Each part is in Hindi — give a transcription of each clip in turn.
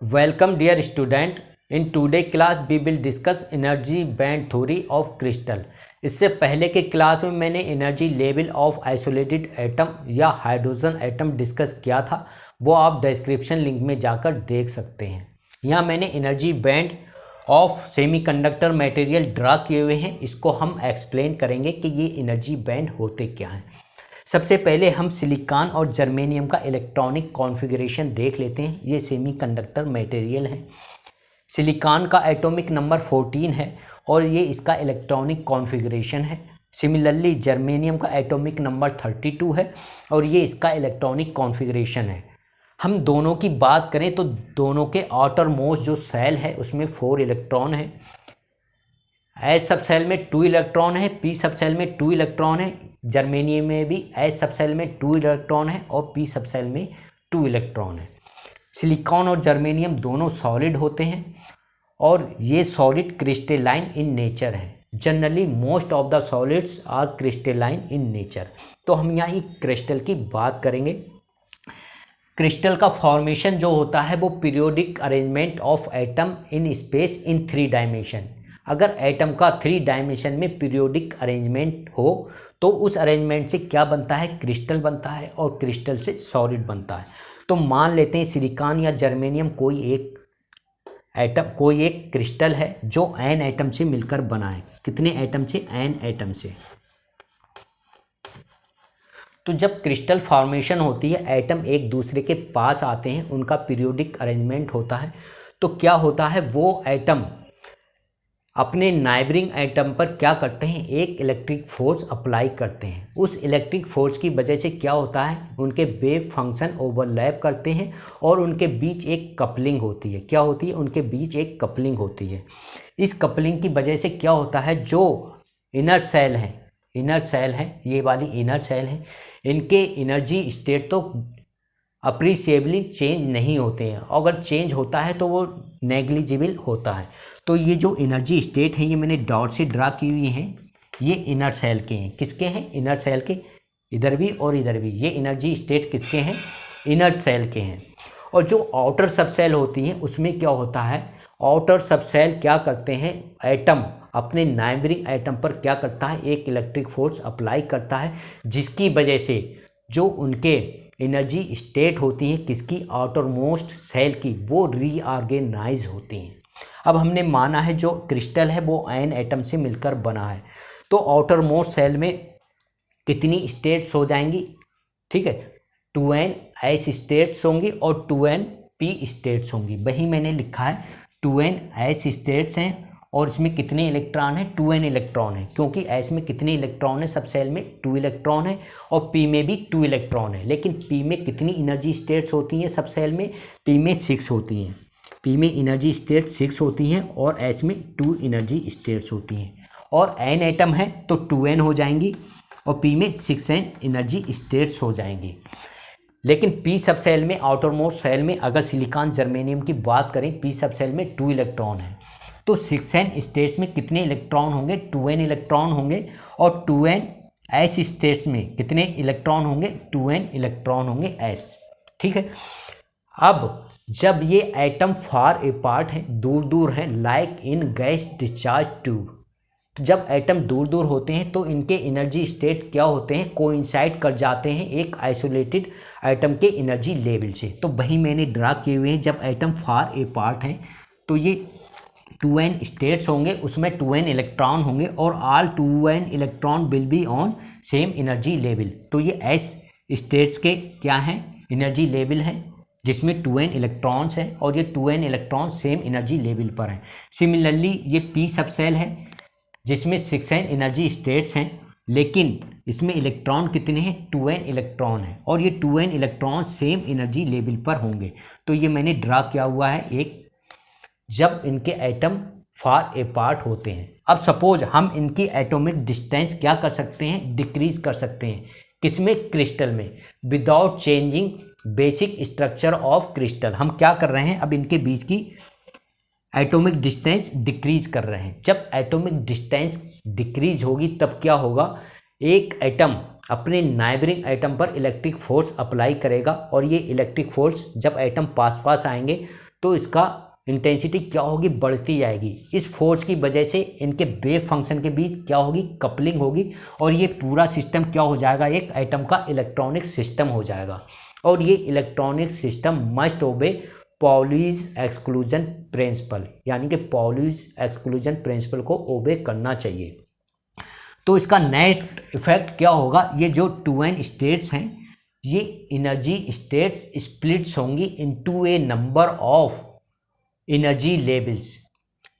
Welcome dear student. In today class we will discuss energy band theory of crystal. इससे पहले के क्लास में मैंने energy level of isolated atom या हाइड्रोजन एटम डिस्कस किया था, वो आप डिस्क्रिप्शन लिंक में जाकर देख सकते हैं। यहाँ मैंने energy band of semiconductor material draw किए हुए हैं, इसको हम एक्सप्लेन करेंगे कि ये एनर्जी बैंड होते क्या हैं। सबसे पहले हम सिलिकॉन और जर्मेनियम का इलेक्ट्रॉनिक कॉन्फ़िगरेशन देख लेते हैं। ये सेमीकंडक्टर मटेरियल है। सिलिकॉन का एटॉमिक नंबर 14 है और ये इसका इलेक्ट्रॉनिक कॉन्फ़िगरेशन है। सिमिलरली जर्मेनियम का एटॉमिक नंबर 32 है और ये इसका इलेक्ट्रॉनिक कॉन्फ़िगरेशन है। हम दोनों की बात करें तो दोनों के आउटर मोस्ट जो सेल है उसमें 4 इलेक्ट्रॉन है। एस सब सेल में 2 इलेक्ट्रॉन है, पी सब सेल में 2 इलेक्ट्रॉन है। जर्मेनियम में भी एस सब सेल में 2 इलेक्ट्रॉन है और पी सब सेल में 2 इलेक्ट्रॉन है। सिलिकॉन और जर्मेनियम दोनों सॉलिड होते हैं और ये सॉलिड क्रिस्टलाइन इन नेचर है। Generally most of the solids are crystalline in nature. तो हम यहाँ एक क्रिस्टल की बात करेंगे। क्रिस्टल का फॉर्मेशन जो होता है वो periodic arrangement of atom in space in 3 dimension. अगर एटम का 3 डायमेंशन में पीरियोडिक अरेंजमेंट हो तो उस अरेंजमेंट से क्या बनता है, क्रिस्टल बनता है और क्रिस्टल से सॉलिड बनता है। तो मान लेते हैं सिलिकॉन या जर्मेनियम कोई एक क्रिस्टल है जो n एटम से मिलकर बना है। कितने एटम से? n एटम से। तो जब क्रिस्टल फॉर्मेशन होती है, एटम एक दूसरे के पास आते हैं, उनका पीरियोडिक अरेंजमेंट होता है, तो क्या होता है, वो एटम अपने नाइबरिंग एटम पर क्या करते हैं, एक इलेक्ट्रिक फोर्स अप्लाई करते हैं। उस इलेक्ट्रिक फोर्स की वजह से क्या होता है, उनके वेव फंक्शन ओवरलैप करते हैं और उनके बीच एक कपलिंग होती है। क्या होती है? उनके बीच एक कपलिंग होती है। इस कपलिंग की वजह से क्या होता है, जो इनर सेल हैं, ये वाली इनर सेल हैं, इनके एनर्जी स्टेट तो अप्रिसिएबली चेंज नहीं होते हैं। अगर चेंज होता है तो वो नेग्लिजिबल होता है। तो ये जो एनर्जी स्टेट हैं, ये मैंने डॉट से ड्रा की हुई हैं, ये इनर सेल के हैं। किसके हैं? इनर सेल के। इधर भी और इधर भी ये एनर्जी स्टेट किसके हैं? इनर सेल के हैं। और जो आउटर सब सेल होती हैं उसमें क्या होता है, आउटर सब सेल क्या करते हैं, एटम अपने नाइबरिंग एटम पर क्या करता है, एक इलेक्ट्रिक फोर्स अप्लाई करता है, जिसकी वजह से जो उनके एनर्जी स्टेट होती हैं किसकी, आउटर मोस्ट सेल की, वो रीऑर्गेनाइज होती हैं। अब हमने माना है जो क्रिस्टल है वो n एटम से मिलकर बना है, तो आउटर मोस्ट सेल में कितनी स्टेट्स हो जाएंगी, ठीक है, 2n s स्टेट्स होंगी और 2n p स्टेट्स होंगी। वही मैंने लिखा है 2n s स्टेट्स हैं और इसमें कितने इलेक्ट्रॉन है, 2n इलेक्ट्रॉन है, क्योंकि s में कितने इलेक्ट्रॉन है, सब सेल में 2 इलेक्ट्रॉन है और p में भी 2 इलेक्ट्रॉन है। लेकिन p में कितनी एनर्जी स्टेट्स होती हैं सब सेल में, p में 6 होती हैं। p में एनर्जी स्टेट 6 होती हैं और s में 2 एनर्जी स्टेट्स होती हैं। और n एटम है तो 2n हो जाएंगी और p में 6n एनर्जी स्टेट्स हो जाएंगी। लेकिन p सब सेल में, आउटर मोस्ट सेल में, अगर सिलिकॉन जर्मेनियम की बात करें, p सब सेल में 2 इलेक्ट्रॉन है, तो 6n स्टेट्स में कितने इलेक्ट्रॉन होंगे, 2n इलेक्ट्रॉन होंगे और 2n s स्टेट्स में कितने इलेक्ट्रॉन होंगे, 2n इलेक्ट्रॉन होंगे s, ठीक है। अब जब ये एटम फार अपार्ट हैं, दूर दूर हैं, like in gas discharge tube, तो जब एटम दूर दूर होते हैं तो इनके एनर्जी स्टेट क्या होते हैं, कोइंसाइड कर जाते हैं एक आइसोलेटेड एटम के एनर्जी लेवल से। तो वही मैंने ड्रा किए हुए हैं, जब एटम फार अपार्ट हैं तो ये 2n स्टेट्स होंगे, उसमें 2n इलेक्ट्रॉन होंगे और all 2n electron will be on same energy level. तो ये s स्टेट्स के क्या हैं, एनर्जी लेवल हैं, जिसमें 2n इलेक्ट्रॉन्स हैं और ये 2n electron same energy level पर हैं। सिमिलरली ये p सब सेल है जिसमें 6n एनर्जी स्टेट्स हैं, लेकिन इसमें इलेक्ट्रॉन कितने हैं, 2n इलेक्ट्रॉन है और ये 2n electron same energy level पर होंगे। तो ये मैंने ड्रा किया हुआ है एक, जब इनके एटम फार अपार्ट होते हैं। अब सपोज हम इनकी एटॉमिक डिस्टेंस क्या कर सकते हैं, डिक्रीज कर सकते हैं। किसमें? क्रिस्टल में, without changing basic structure of crystal. हम क्या कर रहे हैं, अब इनके बीच की एटॉमिक डिस्टेंस डिक्रीज कर रहे हैं। जब एटॉमिक डिस्टेंस डिक्रीज होगी तब क्या होगा, एक एटम अपने नाइबरिंग एटम पर इलेक्ट्रिक फोर्स अप्लाई करेगा और ये इलेक्ट्रिक फोर्स जब एटम पास पास आएंगे तो इसका इंटेंसिटी क्या होगी, बढ़ती जाएगी। इस फोर्स की वजह से इनके वेव फंक्शन के बीच क्या होगी, कपलिंग होगी, और ये पूरा सिस्टम क्या हो जाएगा, एक एटम का इलेक्ट्रॉनिक सिस्टम हो जाएगा। और ये इलेक्ट्रॉनिक सिस्टम मस्ट ओबे पॉलीज एक्सक्लूजन प्रिंसिपल, यानी कि पॉलीज एक्सक्लूजन प्रिंसिपल को ओबे करना चाहिए। तो इसका नेट इफेक्ट क्या होगा, ये जो 2n स्टेट्स हैं, ये एनर्जी स्टेट्स स्प्लिट्स होंगी into A number of energy levels.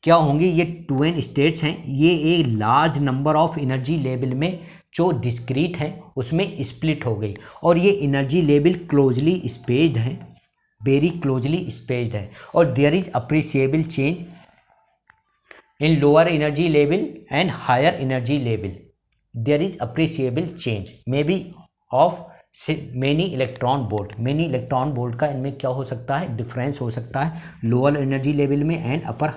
क्या होंगे, ये 2n स्टेट्स हैं, ये एक large number of energy level में जो डिस्क्रीट है उसमें स्प्लिट हो गई, और ये एनर्जी लेवल क्लोजली स्पेस्ड हैं, वेरी क्लोजली स्पेस्ड है, और there is appreciable change in lower energy level and higher energy level. There is appreciable change may be of many electron volt. Many electron volt का इनमें क्या हो सकता है, डिफरेंस हो सकता है लोअर एनर्जी लेवल में एंड अपर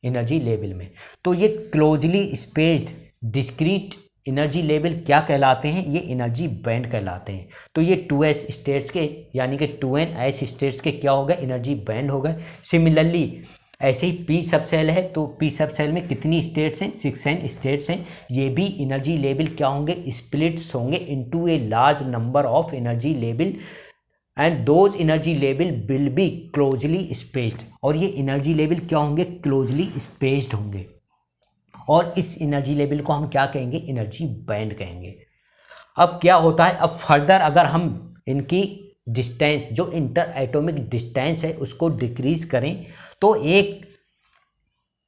एनर्जी लेवल में। तो ये closely spaced discrete energy level क्या कहलाते हैं, ये एनर्जी बैंड कहलाते हैं। तो ये 2s स्टेट्स के यानी कि 2ns स्टेट्स के क्या हो गए, एनर्जी बैंड हो गए। सिमिलरली ऐसे ही p सब सेल है, तो p सब सेल में कितनी स्टेट्स हैं, 6n स्टेट्स हैं। ये भी एनर्जी लेवल क्या होंगे, स्प्लिट्स होंगे into a large number of energy level and those energy level will be closely spaced, और ये एनर्जी लेवल क्या होंगे, क्लोजली स्पेस्ड होंगे, और इस एनर्जी लेवल को हम क्या कहेंगे, एनर्जी बैंड कहेंगे। अब क्या होता है, अब फर्दर अगर हम इनकी डिस्टेंस, जो इंटर एटॉमिक डिस्टेंस है, उसको डिक्रीज करें, तो एक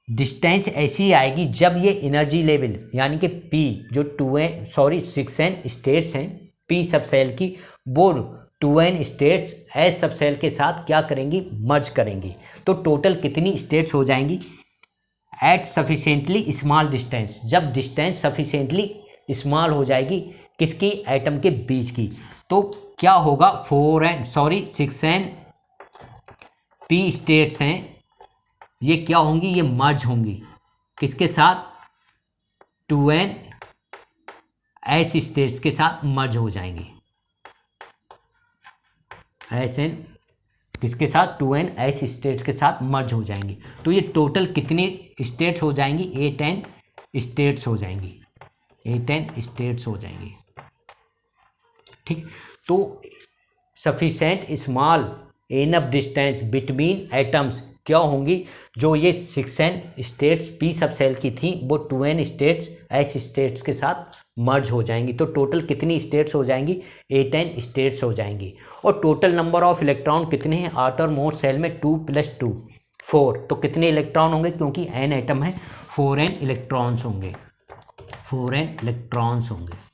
डिस्टेंस ऐसी आएगी जब ये एनर्जी लेवल यानी कि p जो 6n स्टेट्स हैं p सब सेल की, वो 2n स्टेट्स s सब सेल के साथ क्या करेंगी, मर्ज करेंगी। तो टोटल कितनी स्टेट्स हो जाएंगी, एट सफिशिएंटली स्मॉल डिस्टेंस, जब डिस्टेंस सफिशिएंटली स्मॉल हो जाएगी किसकी, एटम के बीच की, तो क्या होगा 6n p स्टेट्स हैं, ये क्या होंगी, ये मर्ज होंगी किसके साथ, 2n s स्टेट्स के साथ मर्ज हो जाएंगी। Sn किसके साथ, 2n s स्टेट्स के साथ मर्ज हो जाएंगी। तो ये टोटल कितनी स्टेट्स हो जाएंगी, 8n स्टेट्स हो जाएंगी, 8n स्टेट्स हो जाएंगी। ठीक, तो sufficient small enough distance between atoms क्या होंगी, जो ये 6n स्टेट्स p सब सेल की थी, वो 2n स्टेट्स s स्टेट्स के साथ मर्ज हो जाएंगी। तो टोटल कितनी स्टेट्स हो जाएंगी, 8n स्टेट्स हो जाएंगी। और टोटल नंबर ऑफ इलेक्ट्रॉन कितने हैं आउटर मोस्ट सेल में, 2 + 2 4। तो कितने इलेक्ट्रॉन होंगे, क्योंकि n एटम है, 4n इलेक्ट्रॉन्स होंगे, 4n इलेक्ट्रॉन्स होंगे,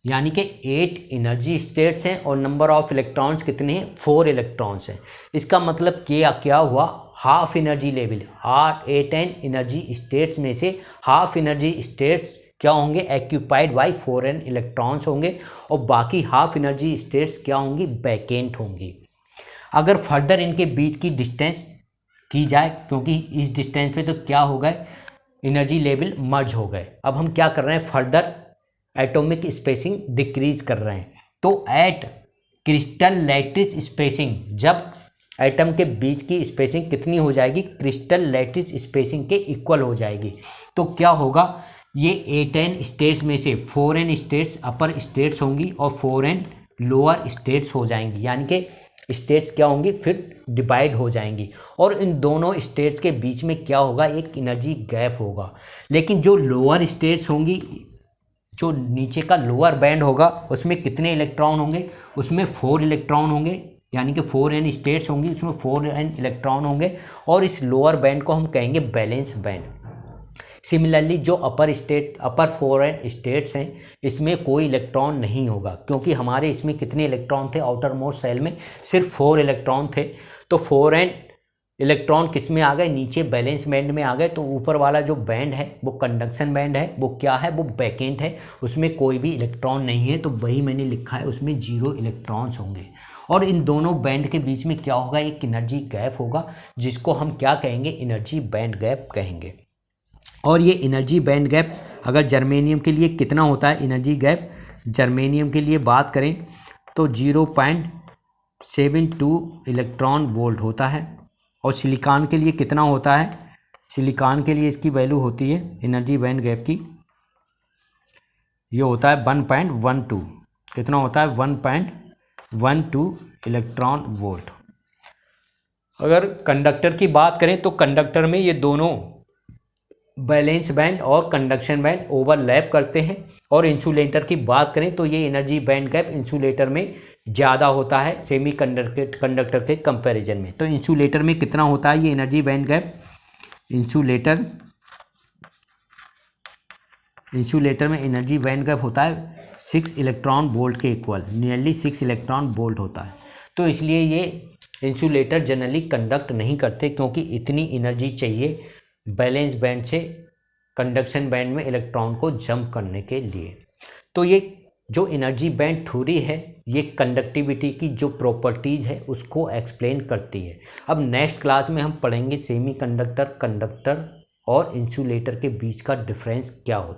यानी कि 8 एनर्जी स्टेट्स हैं और नंबर ऑफ इलेक्ट्रॉन्स कितने हैं, 4 इलेक्ट्रॉन्स हैं। इसका मतलब क्या हुआ, half energy level, 8n energy states में से हाफ एनर्जी स्टेट्स क्या होंगे, एक्यूपाइड बाय 4n इलेक्ट्रॉन्स होंगे, और बाकी हाफ एनर्जी स्टेट्स क्या होंगी, वैकेंट होंगी। अगर फर्दर इनके बीच की डिस्टेंस की जाए, क्योंकि इस डिस्टेंस पे तो क्या हो गए, एनर्जी लेवल मर्ज हो गए। अब हम क्या कर रहे हैं, फर्दर एटॉमिक स्पेसिंग डिक्रीज कर रहे हैं। तो एट क्रिस्टल लैटिस स्पेसिंग, जब एटम के बीच की स्पेसिंग कितनी हो जाएगी, क्रिस्टल लैटिस स्पेसिंग के इक्वल हो जाएगी। तो क्या होगा, ये 8n स्टेट्स में से 4n स्टेट्स अपर स्टेट्स होंगी और 4n लोअर स्टेट्स हो जाएंगी, यानी कि स्टेट्स क्या होंगी, फिर डिवाइड हो जाएंगी, और इन दोनों स्टेट्स के बीच में क्या होगा, एक एनर्जी गैप होगा। लेकिन जो लोअर स्टेट्स होंगी, जो नीचे का लोअर बैंड होगा, उसमें कितने इलेक्ट्रॉन होंगे, उसमें 4 इलेक्ट्रॉन होंगे, यानी कि 4n स्टेट्स होंगी, उसमें 4n इलेक्ट्रॉन होंगे, और इस लोअर बैंड को हम कहेंगे बैलेंस बैंड। सिमिलरली जो अपर 4n स्टेट्स हैं, इसमें कोई इलेक्ट्रॉन नहीं होगा, क्योंकि हमारे इसमें कितने इलेक्ट्रॉन थे, आउटर मोस्ट सेल में सिर्फ 4 इलेक्ट्रॉन थे। तो 4n इलेक्ट्रॉन किस में आ गए, नीचे बैलेंस बैंड में आ गए। तो ऊपर वाला जो बैंड है वो कंडक्शन बैंड है, वो क्या है, वो वैकेंट है, उसमें कोई भी इलेक्ट्रॉन नहीं है। तो वही मैंने लिखा है, उसमें 0 इलेक्ट्रॉन्स होंगे। और इन दोनों बैंड के बीच में क्या होगा, एक एनर्जी गैप होगा, जिसको हम क्या कहेंगे, एनर्जी बैंड गैप कहेंगे। और ये एनर्जी बैंड गैप अगर जर्मेनियम के लिए कितना होता है एनर्जी गैप, जर्मेनियम के लिए बात करें तो 0.0 72 इलेक्ट्रॉन वोल्ट होता है। और सिलिकॉन के लिए कितना होता है? सिलिकॉन के लिए इसकी वैल्यू होती है एनर्जी बैंड गैप की, ये होता है 1.12। कितना होता है? 1.12 इलेक्ट्रॉन वोल्ट। अगर कंडक्टर की बात करें तो कंडक्टर में ये दोनों बैलेंस बैंड और कंडक्शन बैंड ओवरलैप करते हैं। और इंसुलेटर की बात करें तो ये एनर्जी बैंड गैप इंसुलेटर में ज़्यादा होता है सेमी कंडक्टर के कंपैरिजन में। तो इंसुलेटर में कितना होता है ये एनर्जी बैंड गैप? इंसुलेटर में एनर्जी बैंड गैप होता है 6 इलेक्ट्रॉन वोल्ट के इक्वल, नियरली 6 इलेक्ट्रॉन वोल्ट होता है। तो इसलिए ये इंसुलेटर जनरली कंडक्ट नहीं करते, क्योंकि इतनी एनर्जी चाहिए बैलेंस बैंड से कंडक्शन बैंड में इलेक्ट्रॉन को जंप करने के लिए। तो ये जो एनर्जी बैंड थ्योरी है ये कंडक्टिविटी की जो प्रॉपर्टीज़ है उसको एक्सप्लेन करती है। अब नेक्स्ट क्लास में हम पढ़ेंगे सेमी कंडक्टर, कंडक्टर और इंसुलेटर के बीच का डिफरेंस क्या होता है।